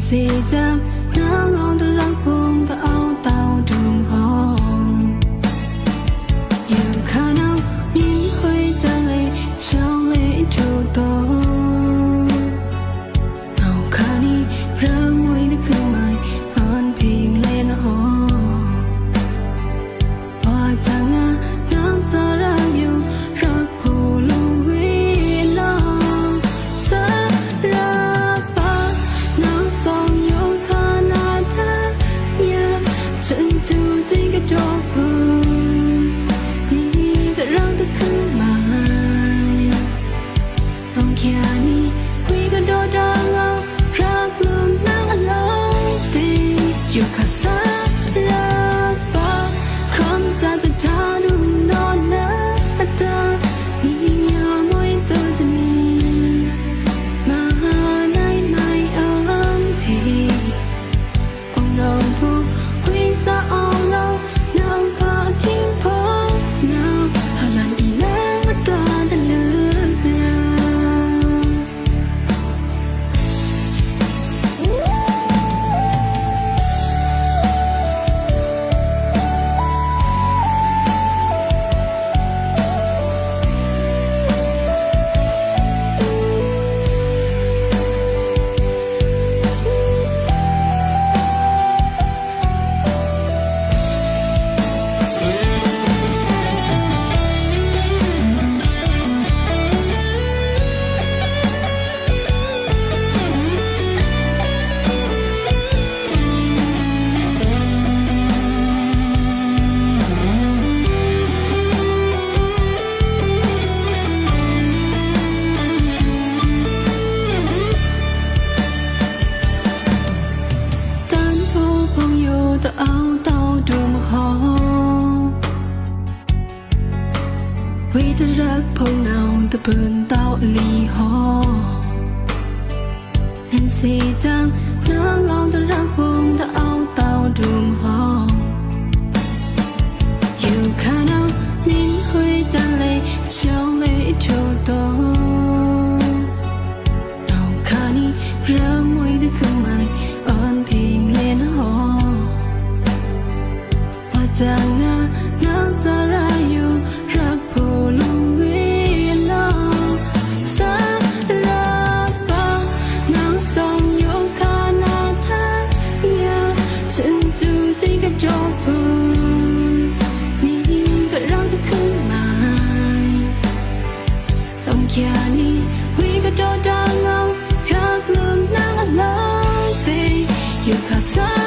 สีจำน้ำลองจะรักวงก็เอาเตาดุมหอมอยู่ข้างน้ำมีคุยจะเลยเช้าเลยถูกตัวเอาข้านี้เริ่มไว้ในคืนใหม่อ่อนเพียงเล่นหอมพอจะงาน้ำสาระอยู่รักผู้ลุงวิลาสาระฉันจูจริงก็ดอกบัวนี่แต่เราต้องขึ้นมาต้องแค่นี้คุยก็โดดดังเอารักลืมนั่งอะไรตีอยู่ข้างซ้ายและขวาคำจากแต่เธอดูนอนนะตานี่ยามวยตัวนี้มาในไม่อ้างพี Oh no sa all out now ka king po now halan ilang ata daleraเอาเตาดูมหอมไว้จะรักพงเนาตะเปินเตาลีหอเห็นสีจำน้ำลองจะรักวงจะเอาเตาดูมหอมอยู่ข้างน้ำนิ่งคุยจะเลยเช้าเลยถูกตัวเอาข้านี้เริ่มไว้ได้คืนใหม่อ่อนเพียงเล่นหอจะงาน้ำสาระอยู่รักผู้ลุงวิลาสาระปะน้ำส่องยงคานาทายาฉันจูจริงก็จบพูนี่ก็เราจะขึ้นมาต้องแค่นี้วิก็โดดดังเอารักลืมนั่งอะไรตีอยู่ข้างซ้าย